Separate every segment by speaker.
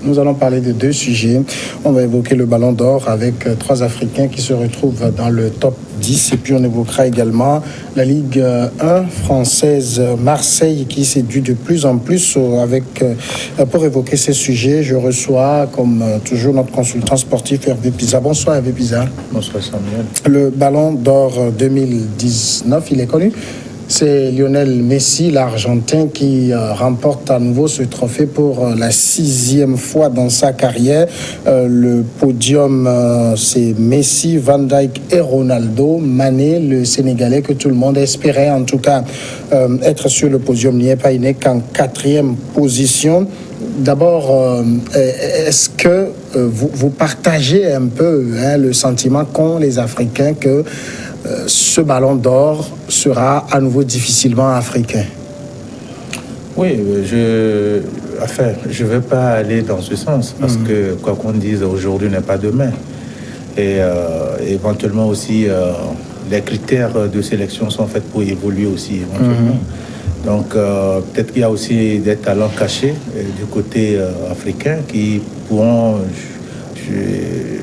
Speaker 1: Nous allons parler de deux sujets. On va évoquer le Ballon d'Or avec trois Africains qui se retrouvent dans le top 10. Et puis on évoquera également la Ligue 1 française, Marseille, qui séduit de plus en plus. Pour évoquer ces sujets, je reçois, comme toujours, notre consultant sportif Hervé Pisa. Bonsoir Hervé Pisa.
Speaker 2: Bonsoir Samuel.
Speaker 1: Le Ballon d'Or 2019, il est connu. C'est Lionel Messi, l'Argentin, qui remporte à nouveau ce trophée pour la 6e fois dans sa carrière. Le podium, c'est Messi, Van Dijk et Ronaldo. Mané, le Sénégalais que tout le monde espérait, en tout cas, être sur le podium, n'y est pas, il n'est qu'en 4e position. D'abord, est-ce que vous partagez un peu le sentiment qu'ont les Africains que ce Ballon d'Or sera à nouveau difficilement africain?
Speaker 2: Oui, je ne vais pas aller dans ce sens parce que, quoi qu'on dise, aujourd'hui n'est pas demain. Et éventuellement aussi, les critères de sélection sont faits pour évoluer aussi éventuellement. Donc, peut-être qu'il y a aussi des talents cachés du côté africain qui pourront,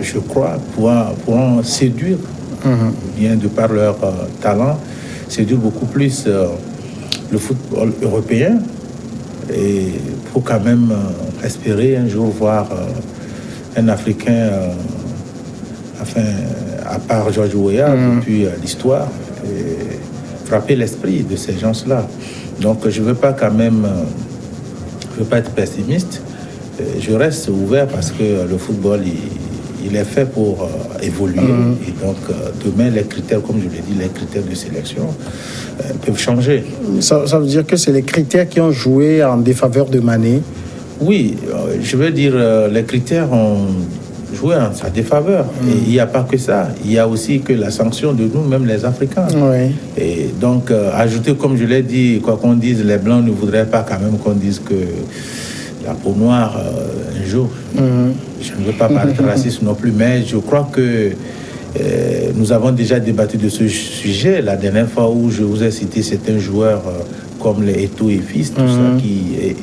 Speaker 2: je crois, pourront séduire, bien de par leur talent, séduire beaucoup plus le football européen. Et pour quand même espérer un jour voir un Africain, à part George Weah, depuis l'histoire, frapper l'esprit de ces gens-là. Donc je ne veux pas quand même, je veux pas être pessimiste. Je reste ouvert parce que le football, il est fait pour évoluer. Et donc demain, les critères, comme je l'ai dit, les critères de sélection peuvent changer.
Speaker 1: Ça veut dire que c'est les critères qui ont joué en défaveur de Mané? Oui,
Speaker 2: je veux dire, les critères ont joué en sa défaveur. Et il n'y a pas que ça. Il y a aussi que la sanction de nous-mêmes, les Africains.
Speaker 1: Oui.
Speaker 2: Et donc, ajouter, comme je l'ai dit, quoi qu'on dise, les Blancs ne voudraient pas quand même qu'on dise que la peau noire, un jour. Je ne veux pas paraître raciste non plus, mais je crois que nous avons déjà débattu de ce sujet. La dernière fois où je vous ai cité certains joueurs comme les Eto'o et Fils, tout ça.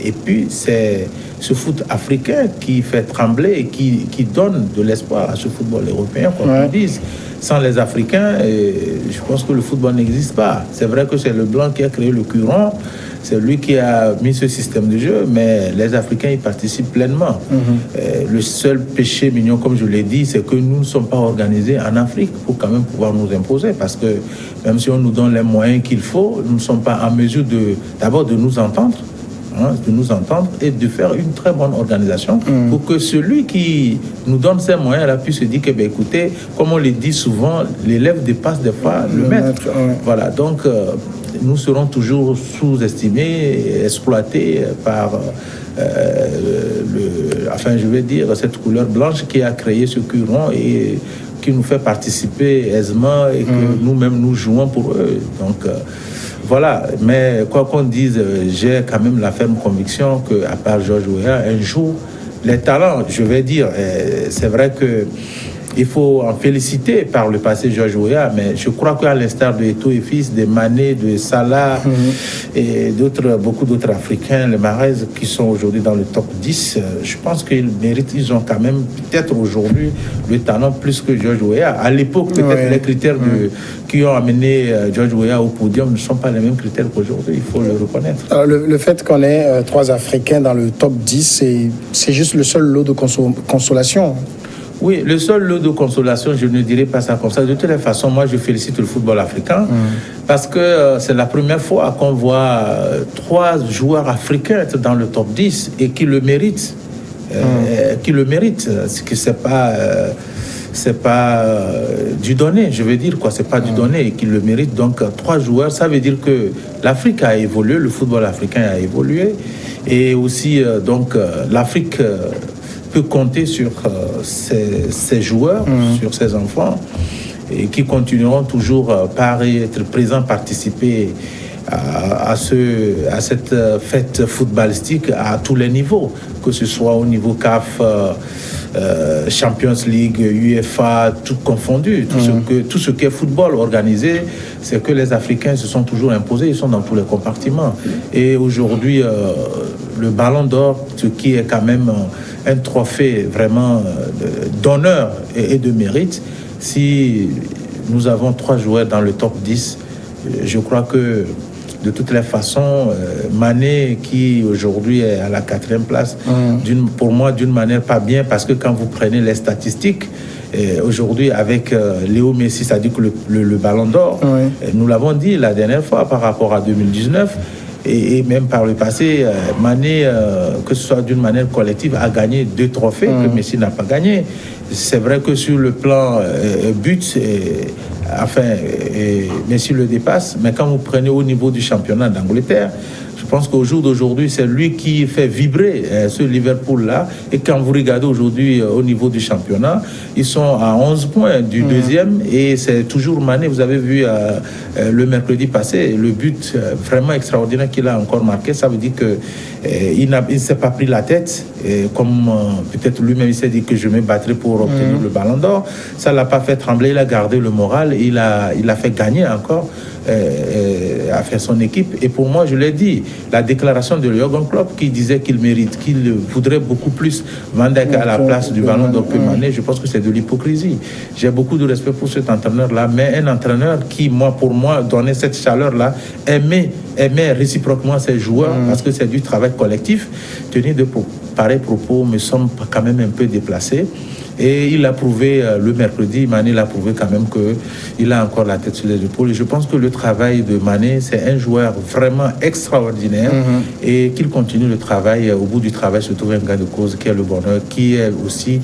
Speaker 2: Et puis, c'est ce foot africain qui fait trembler et qui donne de l'espoir à ce football européen, comme on dit. Sans les Africains, je pense que le football n'existe pas. C'est vrai que c'est le Blanc qui a créé le Curon, c'est lui qui a mis ce système de jeu, mais les Africains y participent pleinement. Le seul péché mignon, comme je l'ai dit, c'est que nous ne sommes pas organisés en Afrique pour quand même pouvoir nous imposer, parce que même si on nous donne les moyens qu'il faut, nous ne sommes pas en mesure d'abord de nous entendre, et de faire une très bonne organisation pour que celui qui nous donne ces moyens-là puisse se dire que, ben, écoutez, comme on le dit souvent, l'élève dépasse des fois le maître. Voilà, donc nous serons toujours sous-estimés, exploités par cette couleur blanche qui a créé ce Curon et qui nous fait participer aisément et que nous-mêmes nous jouons pour eux. Donc voilà, mais quoi qu'on dise, j'ai quand même la ferme conviction qu'à part George Weah, un jour, les talents, je vais dire, c'est vrai que il faut en féliciter par le passé George Weah, mais je crois qu'à l'instar de Eto'o et Fils, de Mané, de Salah et beaucoup d'autres Africains, les Mahrez qui sont aujourd'hui dans le top 10, je pense qu'ils méritent, ils ont quand même peut-être aujourd'hui le talent plus que George Weah. À l'époque, peut-être les critères qui ont amené George Weah au podium ne sont pas les mêmes critères qu'aujourd'hui, il faut le reconnaître.
Speaker 1: Alors, le fait qu'on ait trois Africains dans le top 10, c'est juste le seul lot de consolation.
Speaker 2: Oui, le seul lot de consolation, je ne dirais pas ça comme ça. De toutes les façons, moi, je félicite le football africain parce que c'est la première fois qu'on voit trois joueurs africains être dans le top 10 et qui le méritent. C'est pas du donné, je veux dire, quoi. C'est pas du donné et qui le méritent. Donc, trois joueurs, ça veut dire que l'Afrique a évolué, le football africain a évolué. Et aussi, l'Afrique peut compter sur ces joueurs, sur ces enfants, et qui continueront toujours par être présents, participer à cette fête footballistique à tous les niveaux, que ce soit au niveau CAF, Champions League, UEFA, tout confondu. Tout ce qui est football organisé, c'est que les Africains se sont toujours imposés, ils sont dans tous les compartiments. Et aujourd'hui, le Ballon d'Or, ce qui est quand même un trophée vraiment d'honneur et de mérite. Si nous avons 3 joueurs dans le top 10, je crois que de toutes les façons, Mané, qui aujourd'hui est à la 4e place, pour moi, d'une manière pas bien, parce que quand vous prenez les statistiques, aujourd'hui, avec Léo Messi, c'est-à-dire que le Ballon d'Or, nous l'avons dit la dernière fois par rapport à 2019, et même par le passé, Mané, que ce soit d'une manière collective, a gagné 2 trophées que Messi n'a pas gagné. C'est vrai que sur le plan but, Messi le dépasse, mais quand vous prenez au niveau du championnat d'Angleterre, je pense qu'au jour d'aujourd'hui, c'est lui qui fait vibrer ce Liverpool-là. Et quand vous regardez aujourd'hui au niveau du championnat, ils sont à 11 points du deuxième et c'est toujours Mané. Vous avez vu le mercredi passé, le but vraiment extraordinaire qu'il a encore marqué. Ça veut dire qu'il ne s'est pas pris la tête, comme peut-être lui-même il s'est dit que je me battrai pour obtenir le Ballon d'Or. Ça ne l'a pas fait trembler, il a gardé le moral, il a fait gagner encore. A fait son équipe. Et pour moi, je l'ai dit, la déclaration de Jürgen Klopp qui disait qu'il mérite, qu'il voudrait beaucoup plus Van Dijk à la place du Ballon d'Or que Mané, je pense que c'est de l'hypocrisie. J'ai beaucoup de respect pour cet entraîneur-là, mais un entraîneur qui, pour moi, donnait cette chaleur-là, aimait réciproquement ses joueurs, parce que c'est du travail collectif. Tenir de pareils propos me semble quand même un peu déplacé. Et il a prouvé le mercredi, Mané l'a prouvé quand même qu'il a encore la tête sur les épaules. Et je pense que le travail de Mané, c'est un joueur vraiment extraordinaire et qu'il continue le travail. Au bout du travail se trouve un gars de cause qui est le bonheur, qui est aussi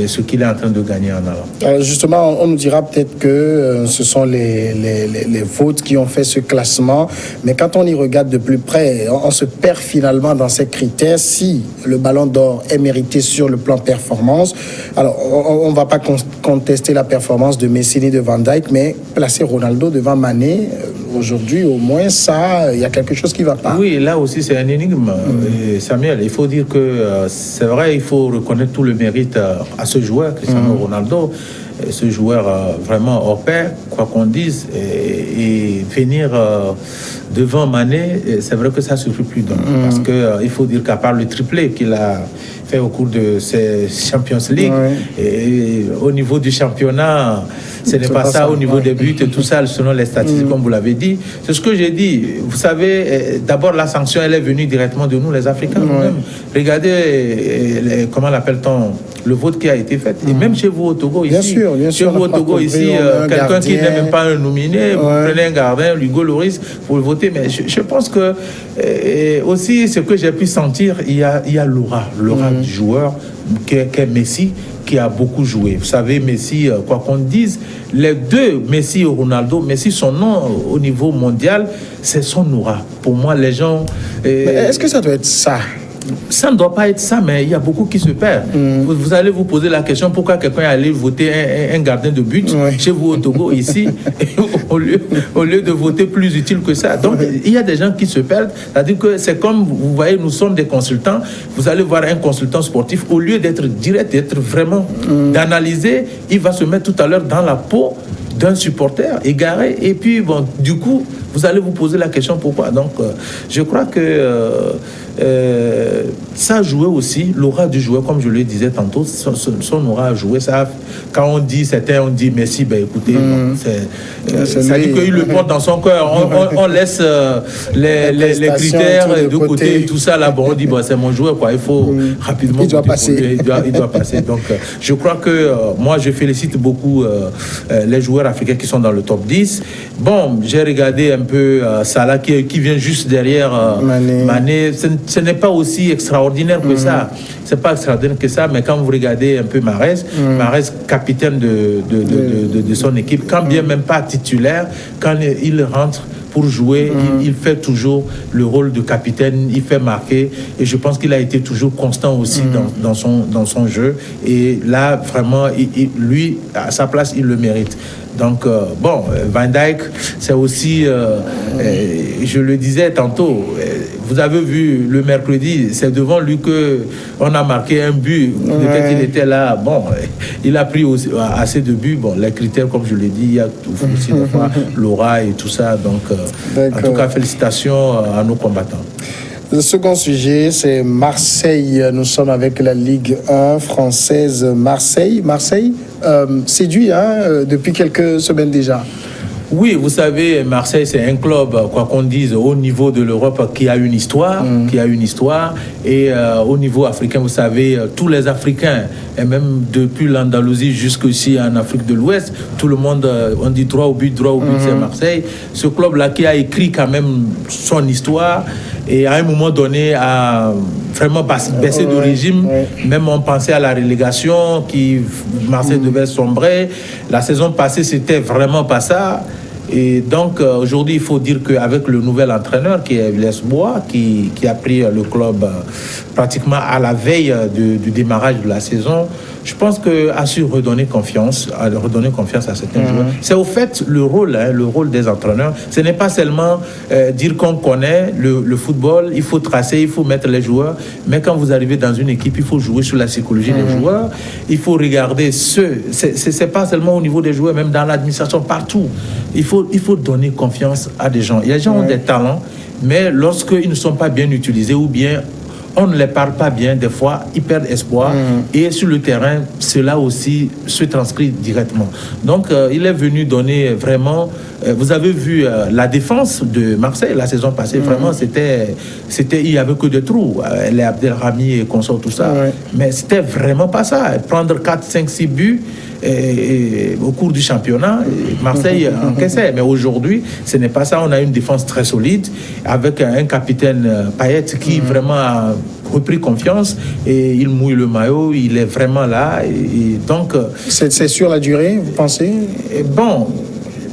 Speaker 2: ce qu'il est en train de gagner en allant.
Speaker 1: Alors justement, on nous dira peut-être que ce sont les votes qui ont fait ce classement, mais quand on y regarde de plus près, on se perd finalement dans ces critères. Si le Ballon d'Or est mérité sur le plan performance, alors on ne va pas contester la performance de Messi ni de Van Dijk, mais placer Ronaldo devant Mané, aujourd'hui au moins, ça, il y a quelque chose qui ne va pas.
Speaker 2: Oui, là aussi c'est un énigme, Samuel. Il faut dire que c'est vrai, il faut reconnaître tout le mérite à ce joueur, Cristiano Ronaldo, ce joueur vraiment hors pair, quoi qu'on dise, et venir devant Mané, c'est vrai que ça ne suffit plus. Parce qu'il faut dire qu'à part le triplé qu'il a fait au cours de ces Champions League, et au niveau du championnat, ce n'est pas ça, au niveau des buts et tout ça, selon les statistiques, comme vous l'avez dit. C'est ce que j'ai dit. Vous savez, d'abord, la sanction, elle est venue directement de nous, les Africains, nous-mêmes. Regardez, comment l'appelle-t-on, le vote qui a été fait. Et même chez vous au Togo, ici, chez vous au Togo, ici, quelqu'un qui n'est même pas un nominé, vous prenez un gardien, Hugo Lloris, pour le voter. Mais je pense que, aussi, ce que j'ai pu sentir, il y a l'aura du joueur, qui est Messi, qui a beaucoup joué. Vous savez, Messi, quoi qu'on dise, les deux, Messi et Ronaldo, Messi, son nom au niveau mondial, c'est son aura. Pour moi, les gens...
Speaker 1: Mais est-ce que ça doit être ça?
Speaker 2: Ça ne doit pas être ça, mais il y a beaucoup qui se perdent. Vous allez vous poser la question pourquoi quelqu'un est allé voter un gardien de but chez vous au Togo, ici, au lieu de voter plus utile que ça. Donc, il y a des gens qui se perdent. C'est-à-dire que c'est comme, vous voyez, nous sommes des consultants. Vous allez voir un consultant sportif, au lieu d'être direct, d'être vraiment d'analyser, il va se mettre tout à l'heure dans la peau d'un supporter égaré. Et puis, bon, du coup, vous allez vous poser la question pourquoi. Donc, je crois que ça a joué aussi, l'aura du joueur, comme je le disais tantôt, son aura a joué. Ça, quand on dit certains, on dit Messi, ben écoutez, ça dit qu'il le porte dans son cœur. On laisse les critères de côté et tout ça là. Bon, on dit, bon, c'est mon joueur, quoi. Il faut rapidement.
Speaker 1: Il doit passer.
Speaker 2: Il doit passer. Donc, je crois que moi, je félicite beaucoup les joueurs africains qui sont dans le top 10. Bon, j'ai regardé un peu Salah qui vient juste derrière Mané. Ce n'est pas aussi extraordinaire que ça. C'est pas extraordinaire que ça, mais quand vous regardez un peu Mahrez, capitaine de son équipe, quand bien même pas titulaire, quand il rentre pour jouer, il fait toujours le rôle de capitaine, il fait marquer, et je pense qu'il a été toujours constant aussi dans son jeu, et là, vraiment, lui, à sa place, il le mérite. Donc, bon, Van Dijk, c'est aussi, je le disais tantôt, vous avez vu le mercredi, c'est devant lui qu'on a marqué un but. Peut-être qu'il était là. Bon, il a pris aussi assez de buts. Bon, les critères, comme je l'ai dit, il y a aussi l'aura et tout ça. Donc, en tout cas, félicitations à nos combattants.
Speaker 1: Le second sujet, c'est Marseille. Nous sommes avec la Ligue 1 française. Marseille séduit depuis quelques semaines déjà.
Speaker 2: Oui, vous savez, Marseille, c'est un club, quoi qu'on dise, au niveau de l'Europe qui a une histoire, Et au niveau africain, vous savez, tous les Africains, et même depuis l'Andalousie jusqu'ici en Afrique de l'Ouest, tout le monde, on dit droit au but, c'est Marseille. Ce club-là qui a écrit quand même son histoire et à un moment donné a vraiment baissé de régime. Même on pensait à la relégation, Marseille devait sombrer. La saison passée, c'était vraiment pas ça. Et donc, aujourd'hui, il faut dire qu'avec le nouvel entraîneur qui est Villas-Boas, qui a pris le club pratiquement à la veille du démarrage de la saison, je pense qu'a su redonner confiance à certains joueurs. C'est au fait le rôle des entraîneurs. Ce n'est pas seulement dire qu'on connaît le football, il faut tracer, il faut mettre les joueurs, mais quand vous arrivez dans une équipe, il faut jouer sur la psychologie des joueurs, il faut regarder c'est pas seulement au niveau des joueurs, même dans l'administration, partout. Il faut donner confiance à des gens. Les gens ont des talents, mais lorsqu'ils ne sont pas bien utilisés ou bien on ne les parle pas bien, des fois, ils perdent espoir. Et sur le terrain, cela aussi se transcrit directement. Donc, il est venu donner vraiment... vous avez vu la défense de Marseille la saison passée. Vraiment, il n'y avait que des trous. Les Abdelrahmi et consorts, tout ça. Mais c'était vraiment pas ça. Prendre 4, 5, 6 buts au cours du championnat, Marseille encaissait. Mais aujourd'hui, ce n'est pas ça. On a une défense très solide avec un capitaine Payet qui vraiment a repris confiance et il mouille le maillot, il est vraiment là. Et donc,
Speaker 1: c'est sur la durée, vous pensez?
Speaker 2: Bon,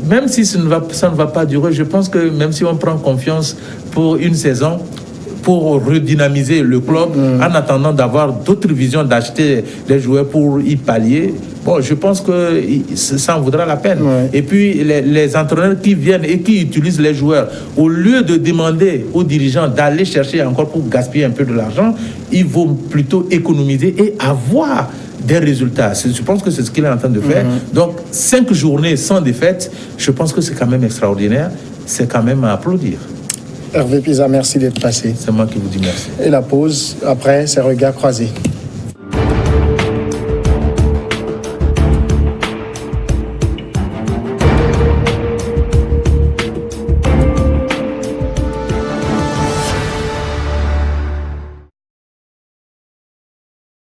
Speaker 2: même si ça ne va pas durer, je pense que même si on prend confiance pour une saison, pour redynamiser le club, en attendant d'avoir d'autres visions, d'acheter des joueurs pour y pallier, bon, je pense que ça en vaudra la peine. Et puis, les entraîneurs qui viennent et qui utilisent les joueurs, au lieu de demander aux dirigeants d'aller chercher encore pour gaspiller un peu de l'argent, ils vont plutôt économiser et avoir des résultats. Je pense que c'est ce qu'il est en train de faire. Donc, 5 journées sans défaite, je pense que c'est quand même extraordinaire. C'est quand même à applaudir.
Speaker 1: Hervé Pisa, merci d'être passé.
Speaker 2: C'est moi qui vous dis merci.
Speaker 1: Et la pause, après, c'est Regards croisés.